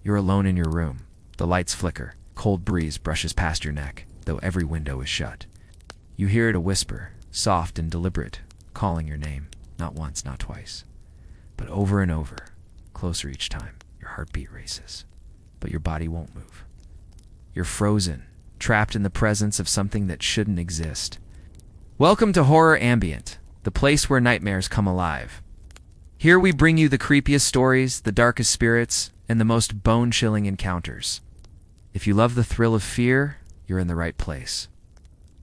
You're alone in your room. The lights flicker. Cold breeze brushes past your neck, though every window is shut. You hear it a whisper, soft and deliberate, calling your name. Not once, not twice, but over and over, closer each time. Your heartbeat races, but your body won't move. You're frozen, trapped in the presence of something that shouldn't exist. Welcome to Horror Ambient, the place where nightmares come alive. Here we bring you the creepiest stories, the darkest spirits, and the most bone-chilling encounters. If you love the thrill of fear, you're in the right place.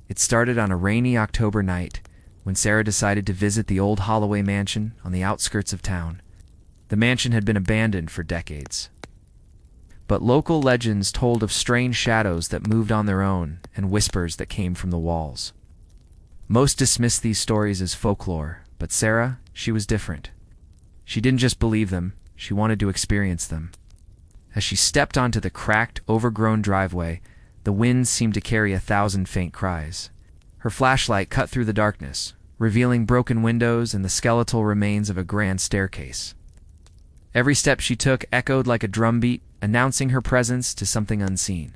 It started on a rainy October night when Sarah decided to visit the old Holloway mansion on the outskirts of town. The mansion had been abandoned for decades, but local legends told of strange shadows that moved on their own and whispers that came from the walls. Most dismissed these stories as folklore, but Sarah, she was different. She didn't just believe them, she wanted to experience them. As she stepped onto the cracked, overgrown driveway, the wind seemed to carry 1,000 faint cries. Her flashlight cut through the darkness, revealing broken windows and the skeletal remains of a grand staircase. Every step she took echoed like a drumbeat, announcing her presence to something unseen.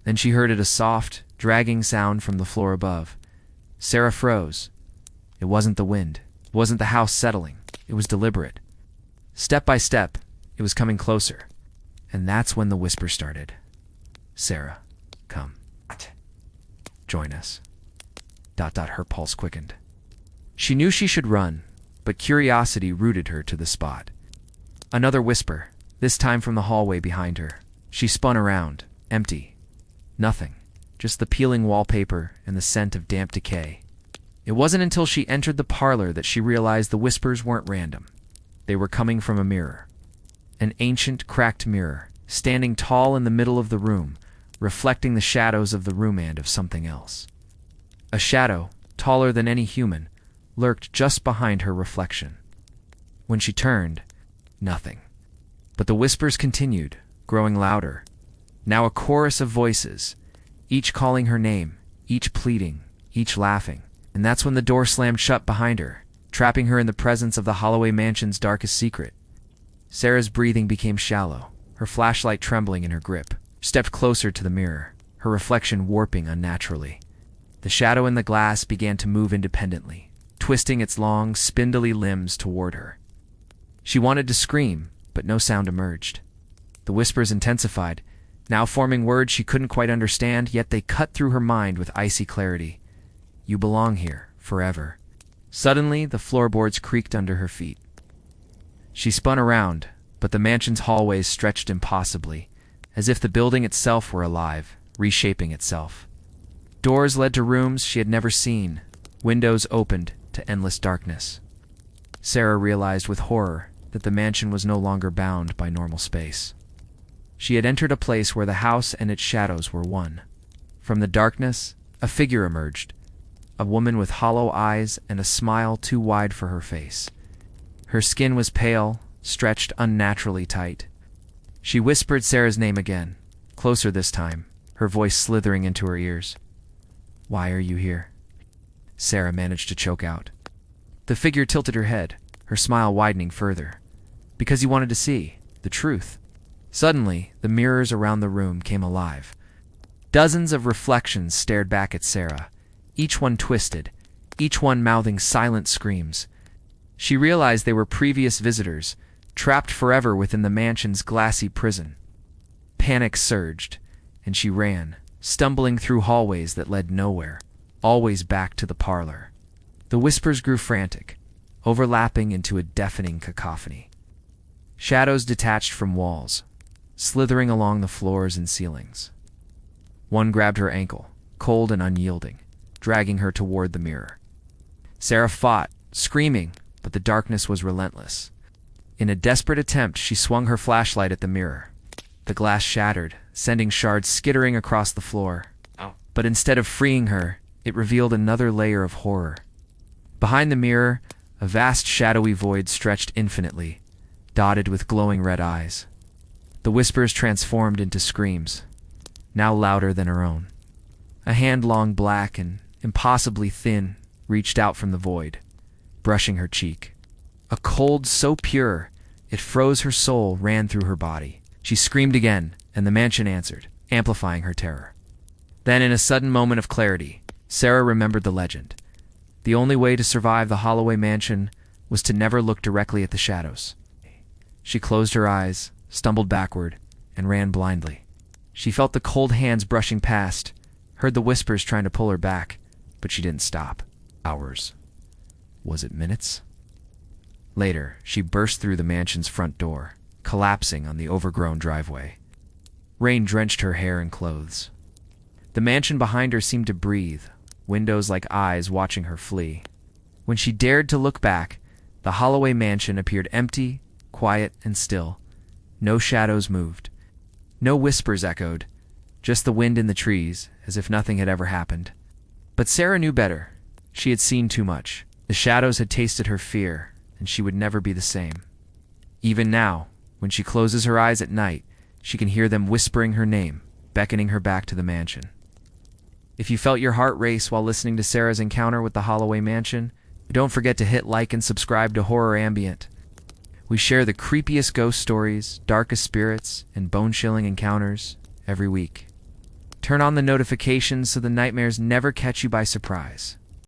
Then she heard a soft, dragging sound from the floor above. Sarah froze. It wasn't the wind. It wasn't the house settling. It was deliberate. Step by step, it was coming closer. And that's when the whisper started. Sarah, come. Join us. Her pulse quickened. She knew she should run, but curiosity rooted her to the spot. Another whisper, this time from the hallway behind her. She spun around, empty. Nothing, just the peeling wallpaper and the scent of damp decay. It wasn't until she entered the parlor that she realized the whispers weren't random. They were coming from a mirror. An ancient, cracked mirror, standing tall in the middle of the room, reflecting the shadows of the room and of something else. A shadow, taller than any human, lurked just behind her reflection. When she turned, nothing. But the whispers continued, growing louder. Now a chorus of voices, each calling her name, each pleading, each laughing. And that's when the door slammed shut behind her, trapping her in the presence of the Holloway mansion's darkest secret. Sarah's breathing became shallow, her flashlight trembling in her grip. Stepped closer to the mirror, her reflection warping unnaturally. The shadow in the glass began to move independently, twisting its long, spindly limbs toward her. She wanted to scream, but no sound emerged. The whispers intensified, now forming words she couldn't quite understand, yet they cut through her mind with icy clarity. You belong here, forever. Suddenly, the floorboards creaked under her feet. She spun around, but the mansion's hallways stretched impossibly, as if the building itself were alive, reshaping itself. Doors led to rooms she had never seen, windows opened to endless darkness. Sarah realized with horror that the mansion was no longer bound by normal space. She had entered a place where the house and its shadows were one. From the darkness, a figure emerged, a woman with hollow eyes and a smile too wide for her face. Her skin was pale, stretched unnaturally tight. She whispered Sarah's name again, closer this time, her voice slithering into her ears. Why are you here? Sarah managed to choke out. The figure tilted her head, her smile widening further. Because you wanted to see the truth. Suddenly, the mirrors around the room came alive. Dozens of reflections stared back at Sarah, each one twisted, each one mouthing silent screams. She realized they were previous visitors, trapped forever within the mansion's glassy prison. Panic surged, and she ran, stumbling through hallways that led nowhere, always back to the parlor. The whispers grew frantic, overlapping into a deafening cacophony. Shadows detached from walls, slithering along the floors and ceilings. One grabbed her ankle, cold and unyielding, dragging her toward the mirror. Sarah fought, screaming, but the darkness was relentless. In a desperate attempt, she swung her flashlight at the mirror. The glass shattered, sending shards skittering across the floor. But instead of freeing her, it revealed another layer of horror. Behind the mirror, a vast shadowy void stretched infinitely, dotted with glowing red eyes. The whispers transformed into screams, now louder than her own. A hand long black and impossibly thin reached out from the void, brushing her cheek. A cold so pure, it froze her soul ran through her body. She screamed again, and the mansion answered, amplifying her terror. Then, in a sudden moment of clarity, Sarah remembered the legend. The only way to survive the Holloway mansion was to never look directly at the shadows. She closed her eyes, stumbled backward, and ran blindly. She felt the cold hands brushing past, heard the whispers trying to pull her back, but she didn't stop. Hours. Was it minutes? Later, she burst through the mansion's front door, collapsing on the overgrown driveway. Rain drenched her hair and clothes. The mansion behind her seemed to breathe, windows like eyes watching her flee. When she dared to look back, the Holloway mansion appeared empty, quiet, and still. No shadows moved. No whispers echoed, just the wind in the trees, as if nothing had ever happened. But Sarah knew better. She had seen too much. The shadows had tasted her fear, and she would never be the same. Even now, when she closes her eyes at night, she can hear them whispering her name, beckoning her back to the mansion. If you felt your heart race while listening to Sarah's encounter with the Holloway mansion, don't forget to hit like and subscribe to Horror Ambient. We share the creepiest ghost stories, darkest spirits, and bone-chilling encounters every week. Turn on the notifications so the nightmares never catch you by surprise.